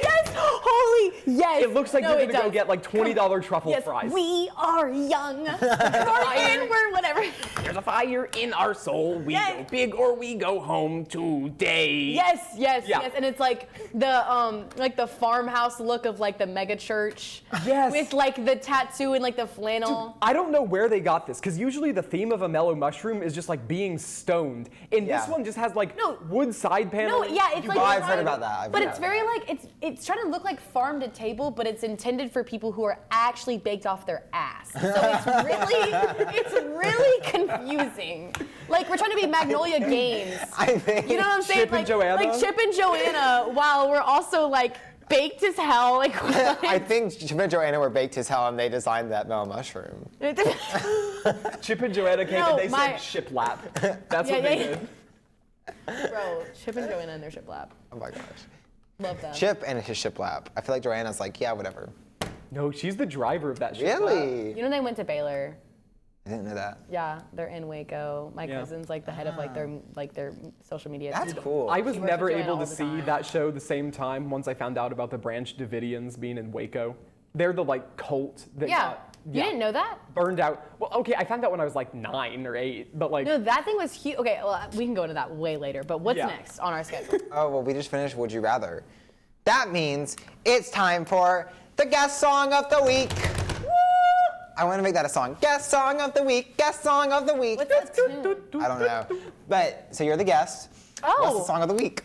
yes, holy yes. It looks like No, you're it gonna go does. get like $20 truffle Yes, fries. we are young. We're whatever. There's a fire in our soul. We Yes. go big or we go home today. Yes, Yeah. and it's like the farmhouse look of like the mega church. Yes. With like the tattoo and like the flannel. I don't know where they got this, because usually the theme of a mellow mushroom is just like being stoned. And this Yeah. one just has like No. wood side panel. No, yeah, it's like. Oh, I've heard about that. But it's very like it's trying to look like farm to table, but it's intended for people who are actually baked off their ass. So it's really confusing. Like we're trying to be Magnolia Games. I think. You know what I'm saying? Chip and Joanna? Like Chip and Joanna, while we're also like baked as hell. Like I think Chip and Joanna were baked as hell, and they designed that mellow mushroom. Chip and Joanna came No, and they my- said shiplap. That's Yeah, what they yeah, did. Bro, Chip and Joanna in their shiplap. Oh my gosh. Love them. Chip and his shiplap. I feel like Joanna's like, yeah, whatever. No, she's the driver of that shiplap. Really? You know they went to Baylor. I didn't know that. Yeah, they're in Waco. My Yeah. cousin's like the head of like their social media. That's team. cool. I was She works never with Joanna able all to the see time. that show the same time once I found out about the Branch Davidians being in Waco. They're the like cult that Yeah. got You didn't know that? burned out. Well, okay, I found out when I was like 9 or 8, but like No, that thing was huge. Okay, well, we can go into that way later. But what's Yeah. next on our schedule? Oh, well, we just finished Would You Rather. That means it's time for the guest song of the week. Woo! I want to make that a song. Guest song of the week. Guest song of the week. What's that tune? I don't know. But, so you're the guest. What's Oh. the song of the week?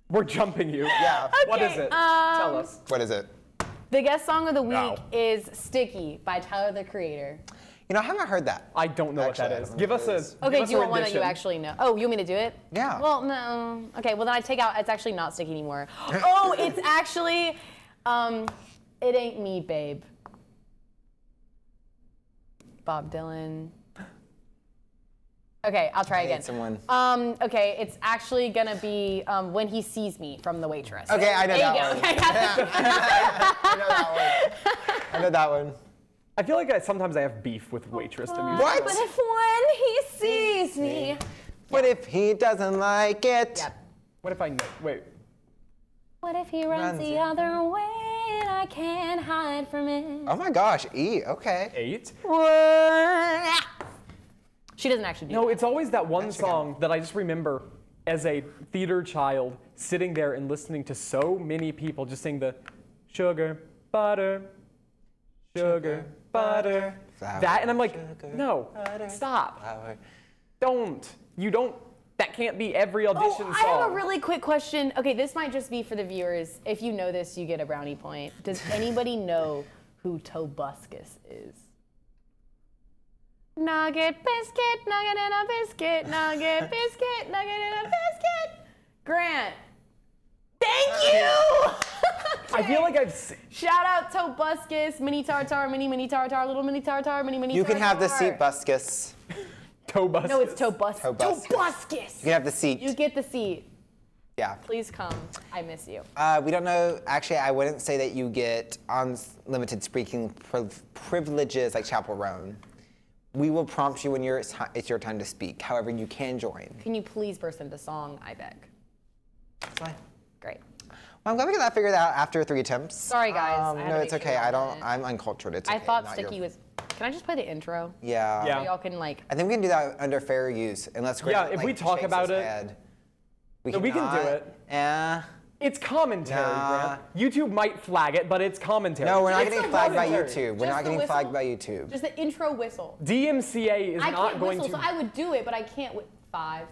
we're jumping you. Yeah. What is Okay, it? Tell us. What is it? The guest song of the week No. is "Sticky" by Tyler the Creator. You know, I haven't heard that. I don't know Actually, what I that is. don't know Give what us it a is. Okay, give us do you a want one that you rendition. actually know? Oh, you want me to do it? Yeah. Well, no. Okay, well then I take out. It's actually not sticky anymore. Oh, it's actually, "It Ain't Me, Babe." Bob Dylan. Okay, I'll try I hate again. someone. Okay, it's actually gonna be "When He Sees Me" from The Waitress. Okay, I know There that you one. go. I know that one. I know that one. I feel like sometimes I have beef with Waitress the music. What? But if when he sees me. What if he doesn't like it? Yep. What if I know? Wait. What if he runs the other way and I can't hide from it? Oh my gosh, E, okay. 8? She doesn't actually do No, that. it's always that one song that I just remember as a theater child sitting there and listening to so many people just sing the sugar, butter, sugar, butter. Flour, That, and I'm like, sugar, no, butter, stop. flour. Don't. You don't. That can't be every audition Oh, song. I have a really quick question. Okay, this might just be for the viewers. If you know this, you get a brownie point. Does anybody know who Tobuscus is? Nugget, biscuit, nugget and a biscuit, nugget, biscuit, nugget and a biscuit. Grant. Thank you! I feel like I've seen. Shout out Tobuscus, mini tartar, mini tartar, little mini tartar, mini You tartar. can have the seat, Buscus. Tobuscus. No, it's Tobuscus. Tobuscus. Tobuscus. You can have the seat. You get the seat. Yeah. Please come. I miss you. We don't know. Actually, I wouldn't say that you get unlimited speaking privileges like Chapel Roan. We will prompt you when it's your time to speak. However, you can join. Can you please burst into song, I beg? That's fine. Great. Well, I'm glad we got that figured out after 3 attempts. Sorry, guys. I had No, to it's make okay. sure I on don't. it. I'm uncultured. It's I okay. thought not Sticky your- was. Can I just play the intro? Yeah. Yeah. So y'all can like. I think we can do that under fair use, unless Grant, Yeah, if we talk shakes about his it- head. No, we can do cannot. it. Yeah. It's commentary, Nah. Grant. YouTube might flag it, but it's commentary. No, we're not It's getting a flagged by commentary. YouTube. We're Just not the getting flagged whistle? by YouTube. Just the intro whistle. DMCA is I not can't going whistle, to. so I would do it, but I can't. 5.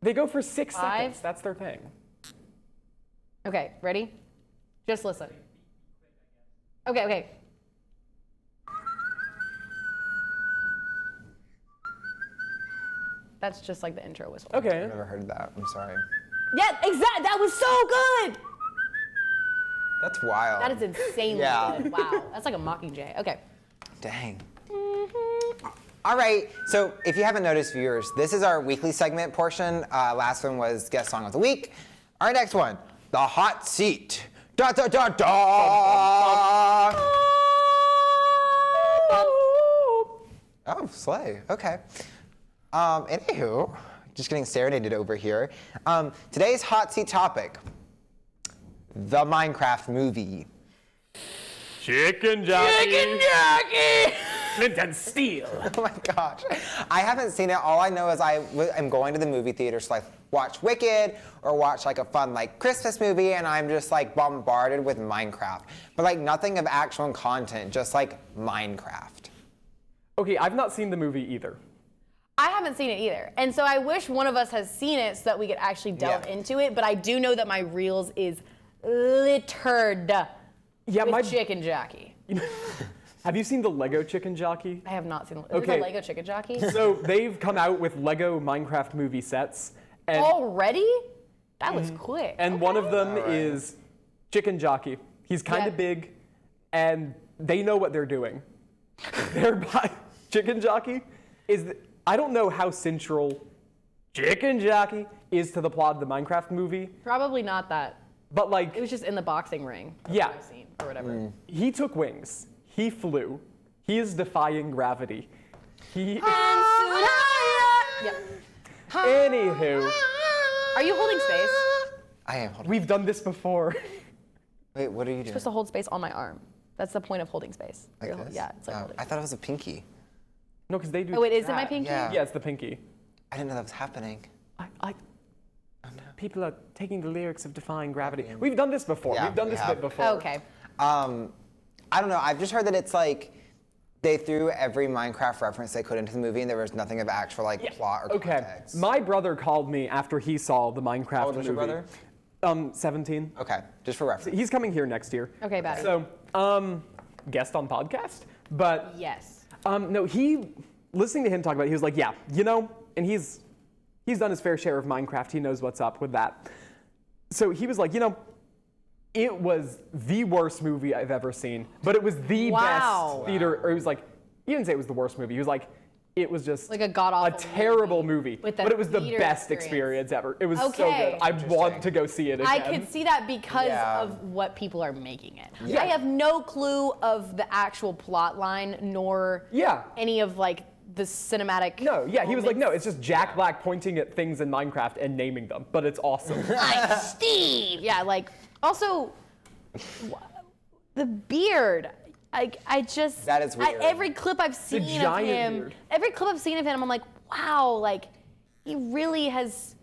They go for 6 5? seconds. That's their thing. Okay, ready? Just listen. Okay. That's just like the intro whistle. Okay. I've never heard that. I'm sorry. Yeah, exactly. That was so good. That's wild. That is insanely Yeah. good. Wow. That's like a mockingjay. Okay. Dang. All right, so if you haven't noticed, viewers, this is our weekly segment portion. Last one was Guest Song of the Week. Our next one, the hot seat. Da da da da. Oh, slay. Okay. Anywho, just getting serenaded over here. Today's hot seat topic: the Minecraft movie. Chicken jockey. Flint and steel. Oh my gosh. I haven't seen it. All I know is I'm going to the movie theaters to like watch Wicked or watch like a fun like Christmas movie, and I'm just like bombarded with Minecraft. But like nothing of actual content, just like Minecraft. Okay, I've not seen the movie either. I haven't seen it either. And so I wish one of us has seen it so that we could actually delve Yeah. into it. But I do know that my reels is littered with chicken jockey. Have you seen the Lego Chicken Jockey? I have not seen Okay. the Lego chicken jockey. So they've come out with Lego Minecraft movie sets. And, Already? That was quick. and one of them is Chicken Jockey. He's kind Yeah. of big, and they know what they're doing. Chicken Jockey I don't know how central Chicken Jockey is to the plot of the Minecraft movie, Probably not that. but like It was just in the boxing ring. That's Yeah. what I've seen, or whatever. he took wings, he flew, he is defying gravity. He Yep. Anywho, Are you holding space? I am. Hold on. we've done this before. Wait, what are you doing? Supposed to hold space on my arm. That's the point of holding space. Like You're- this? Yeah, it's like Oh, holding. I thought it was a pinky. No, because they do. Oh, wait, is it my that. pinky? Yeah. Yeah, it's the pinky. I didn't know that was happening. People are taking the lyrics of defying gravity. We've done this before. Yeah, We've done we this have. bit before. Okay. I don't know. I've just heard that it's like they threw every Minecraft reference they could into the movie, and there was nothing of actual like plot or Okay. context. My brother called me after he saw the Minecraft How old was movie. your brother? 17. Okay, just for reference. He's coming here next year. Okay, Batty. So, guest on podcast, but Yes. no, listening to him talk about it, he was like, yeah, and he's done his fair share of Minecraft. He knows what's up with that. So he was like, it was the worst movie I've ever seen, but it was the Wow. best theater. Or he was like, he didn't say it was the worst movie. He was like, it was just Like a god-awful terrible movie, with the but it was the theater best experience. experience ever. It was so Okay. good. I want to go see it again. I could see that because Yeah. of what people are making it. Yeah. I have no clue of the actual plot line nor Yeah. any of like the cinematic. No, yeah, he was like, no, moments. it's just Jack Black pointing at things in Minecraft and naming them, but it's awesome. Like Steve. Yeah, like also the beard. I just That is weird. every clip I've seen of giant him, beard. every clip I've seen of him, I'm like, wow, like he really has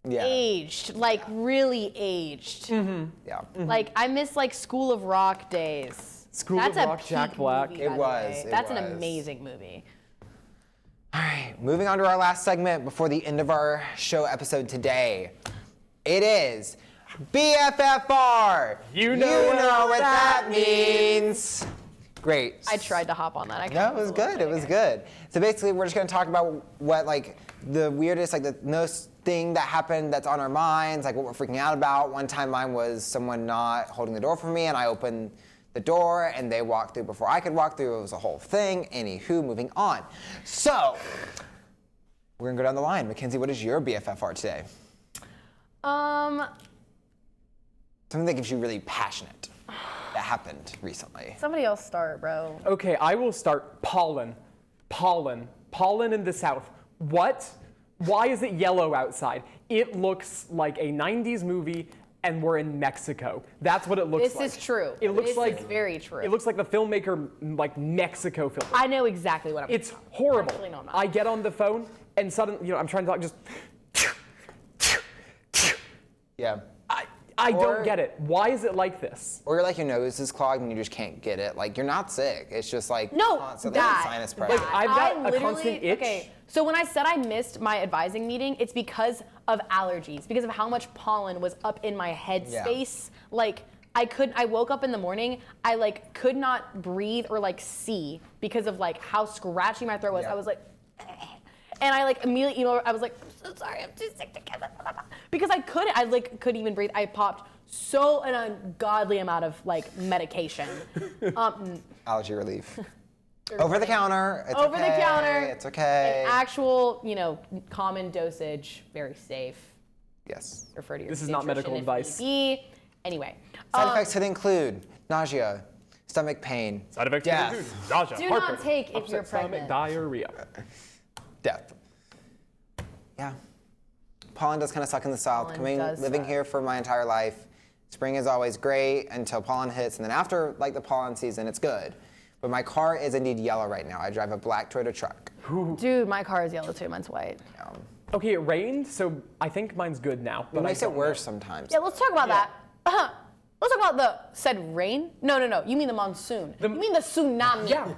Yeah. aged, like really aged. Yeah. Like I miss like School of Rock days. School of That's a Rock, Jack peak Black. movie, It by the was, way. it That's an was. amazing movie. All right, moving on to our last segment before the end of our show episode today. It is BFFR. You know what that means. Great. I tried to hop on that. No, it was good. It was good. So basically, we're just going to talk about what, like, the weirdest, like, the most thing that happened that's on our minds, like, what we're freaking out about. One time mine was someone not holding the door for me, and I opened the door, and they walked through before I could walk through. It was a whole thing. Anywho, moving on. So, we're going to go down the line. Mackenzie, what is your BFFR today? Something that gives you really passionate that happened recently. Somebody else start, bro. Okay, I will start. Pollen. Pollen in the South. What? Why is it yellow outside? It looks like a 90s movie and we're in Mexico. That's what it looks This like. is true. It looks This like is very true. It looks like the filmmaker, like Mexico filmmaker. I know exactly what I'm. It's horrible. Actually, no, I'm not. I get on the phone and suddenly, I'm trying to talk, just. Yeah. I Or- don't get it. Why is it like this? Or you're like your nose is clogged and you just can't get it. Like you're not sick. It's just like No, constantly that. sinus pressure. Like, I've got I a literally- constant itch. Okay, so when I said I missed my advising meeting, it's because of allergies, because of how much pollen was up in my head Yeah. space. Like I woke up in the morning, I like could not breathe or like see because of like how scratchy my throat was. Yeah. I was like, and I like immediately emailed her, I was like, I'm so sorry, I'm too sick to get because I like couldn't even breathe. I popped an ungodly amount of like medication. Allergy relief. Over the counter. It's Over the okay, counter. It's okay. An actual, common dosage, very safe. Yes. Refer to your This is not medical pediatrician if advice. need be. Anyway, Side effects could include nausea, stomach pain, Side effects death, include nausea, Do not heartburn, take if upset you're stomach, pregnant. diarrhea. death. Yeah. Pollen does kind of suck in the south. Pollen does Living suck. here for my entire life, spring is always great until pollen hits, and then after like the pollen season, it's good. But my car is indeed yellow right now. I drive a black Toyota truck. Dude, my car is yellow too. Mine's white. Okay, it rained, so I think mine's good now. It But makes I it don't worse sometimes. Yeah, let's talk about that. Let's talk about the said rain. No. You mean the monsoon. You mean the tsunami. Yeah.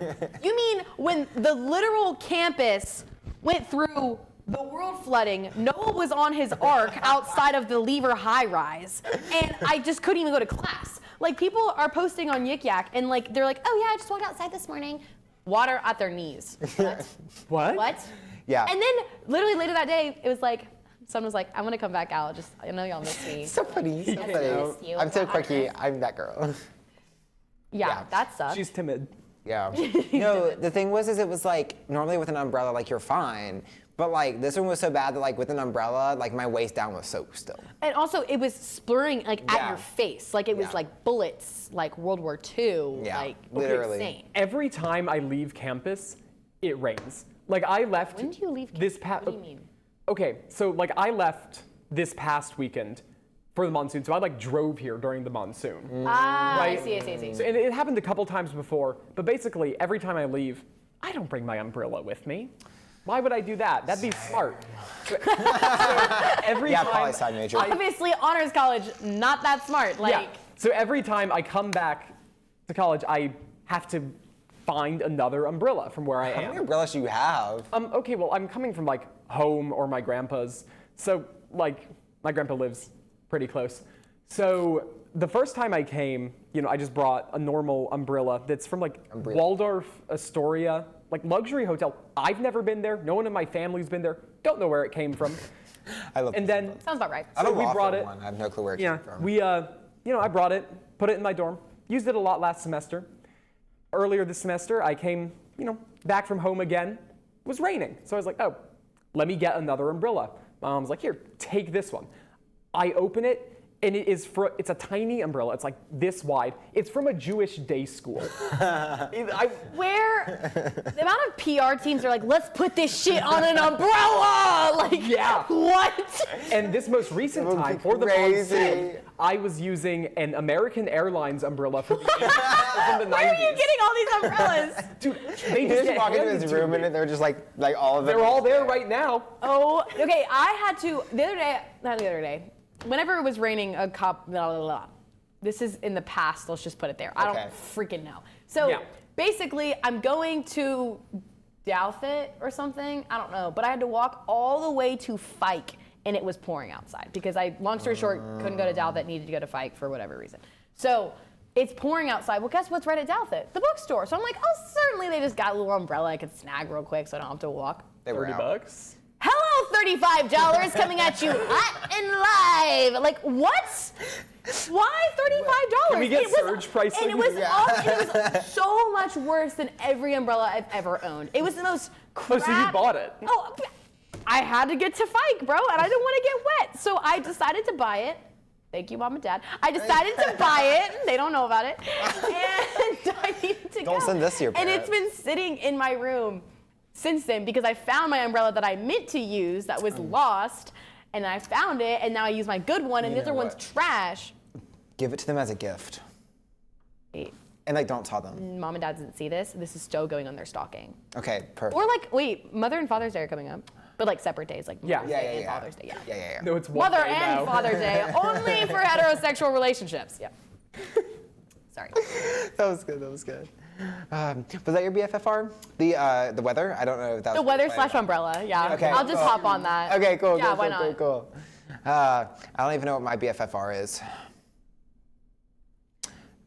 You mean when the literal campus went through the world flooding, Noah was on his ark outside of the Lever high rise, and I just couldn't even go to class. Like, people are posting on Yik Yak, and like they're like, oh yeah, I just walked outside this morning. Water at their knees. What? What? What? Yeah. And then literally later that day, it was like, someone was like, I'm gonna come back out. I know y'all miss me. So funny. So I funny. miss you. I'm so quirky. I'm that girl. Yeah, that sucks. She's timid. Yeah. No, the thing was, it was like normally with an umbrella, like you're fine, but like this one was so bad that like with an umbrella, like my waist down was soaked still. And also, it was splurring like at Yeah. your face, like it was Yeah. like bullets, like World War II, Yeah, like literally. insane. Every time I leave campus, it rains. Like I left. When do you leave this campus? past? What do you mean? Okay, so like I left this past weekend for the monsoon, so I like drove here during the monsoon. Ah, Right. I see. So, and it happened a couple times before, but basically every time I leave, I don't bring my umbrella with me. Why would I do that? That'd be smart. So every Yeah, time poli-sci major. Obviously, honors college, not that smart. Like, yeah. So every time I come back to college, I have to find another umbrella from where I How many am. umbrellas do you have? Okay, well, I'm coming from like home or my grandpa's. So like my grandpa lives pretty close. So the first time I came, I just brought a normal umbrella that's from like Waldorf Astoria, like luxury hotel. I've never been there. No one in my family's been there. Don't know where it came from. I love And these then umbrellas. sounds about right. I have so a we law brought firm it. one. I have no clue where it Yeah, came from. we, I brought it, put it in my dorm, used it a lot last semester. Earlier this semester, I came, back from home again. It was raining, so I was like, oh, let me get another umbrella. My mom's like, here, take this one. I open it, and it's a tiny umbrella. It's like this wide. It's from a Jewish day school. Where the amount of PR teams are like, let's put this shit on an umbrella. Like, Yeah. What? And this most recent would be time, for the crazy. monsoon, I was using an American Airlines umbrella from the 90s. Where are you getting all these umbrellas? Dude, they You just just get walk into handed his to room me. and they're just like all of them. They're all there right now. Oh, okay. I had to not the other day. Whenever it was raining, a cop. Blah, blah, blah. This is in the past. Let's just put it there. I Okay. don't freaking know. So Yeah. basically, I'm going to Douthit or something. I don't know. But I had to walk all the way to Fike, and it was pouring outside because long story short, couldn't go to Douthit. Needed to go to Fike for whatever reason. So it's pouring outside. Well, guess what's right at Douthit? The bookstore. So I'm like, oh, certainly they just got a little umbrella I could snag real quick, so I don't have to walk. They were out. $30. Hello, $35 coming at you hot and live. Like, what? Why $35? Can we get surge pricing? And it was, Yeah. it was so much worse than every umbrella I've ever owned. It was the most crap. Oh, so you bought it? Oh, I had to get to Fike, bro, and I didn't want to get wet. So I decided to buy it. Thank you, Mom and Dad. I decided to buy it. They don't know about it. And I needed to go. Don't send this to your And it's parents. been sitting in my room since then because I found my umbrella that I meant to use that was lost, and I found it, and now I use my good one, and You the other know one's what? trash. Give it to them as a gift. Wait, And like, don't tell them. Mom and Dad didn't see this. This is still going on their stocking. Okay, perfect. Or like, wait, Mother and Father's Day are coming up. but like separate days, like Yeah. Mother's Day and Father's Day. Yeah. Yeah. No, it's one Mother day and now. Father's Day, only for heterosexual relationships. Yeah. Sorry. That was good. Was that your BFFR? The weather? I don't know if that was The weather planned. / umbrella. Yeah. Okay, I'll just cool. hop on that. Okay, cool. Yeah, cool, why cool, not? Cool. I don't even know what my BFFR is.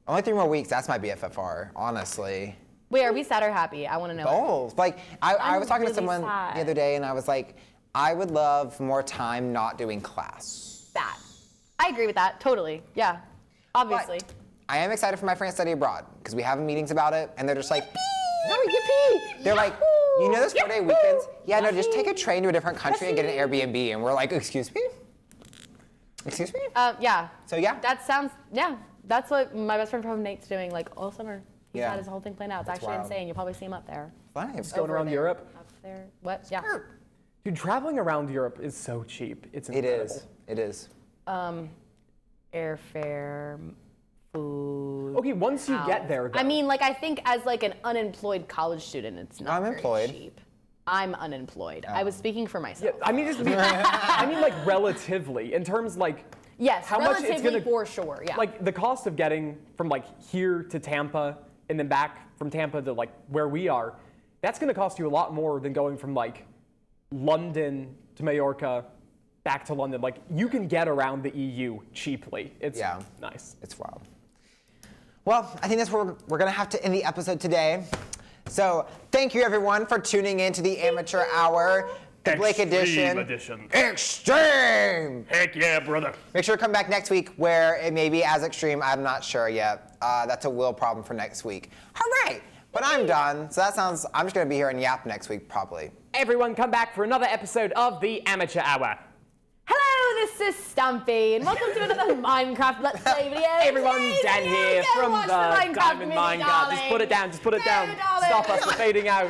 Only 3 more weeks. That's my BFFR, honestly. Wait, are we sad or happy? I want to know. Both. Like, I I'm was talking to really someone sad. the other day, and I was like, I would love more time not doing class. Sad. I agree with that. Totally. Yeah. Obviously. But I am excited for my friends study abroad because we have meetings about it, and they're just like, no, yippee! They're like, you know those 4-day weekends? Yeah, no, just take a train to a different country and get an Airbnb. And we're like, excuse me? Excuse me? Yeah. So yeah. That sounds, yeah. That's what my best friend from Nate's doing like all summer. He's Yeah. had his whole thing planned out. It's That's actually wild. insane. You'll probably see him up there. Nice. Going around there. Europe. Up there. What? Yeah. Dude, traveling around Europe is so cheap. It's It incredible. is. It is. Airfare, food. Okay, once you get there, though. I mean, like I think as like an unemployed college student, it's not I'm very employed. cheap. I'm unemployed. I was speaking for Yeah, myself. I mean, I mean, like relatively, in terms like Yes, how much it's relatively gonna for sure. Yeah. like the cost of getting from like here to Tampa and then back from Tampa to like where we are. That's gonna cost you a lot more than going from like London to Mallorca back to London. Like you can get around the EU cheaply. It's Yeah. nice. It's wild. Well, I think that's where we're going to have to end the episode today. So thank you, everyone, for tuning in to the Amateur Hour, the Blake edition. Extreme! Heck yeah, brother. Make sure to come back next week where it may be as extreme. I'm not sure yet. That's a will problem for next week. All right. But I'm done. So that sounds, I'm just going to be here and yap next week, probably. Everyone come back for another episode of the Amateur Hour. Hello, this is Stumpy, and welcome to another Minecraft Let's Play video. Everyone, Today's Dan video, here go from watch the Minecraft Diamond movie, Minecraft. Just darling. put it down, just put it Go, down. darling. Stop us, we're fading out.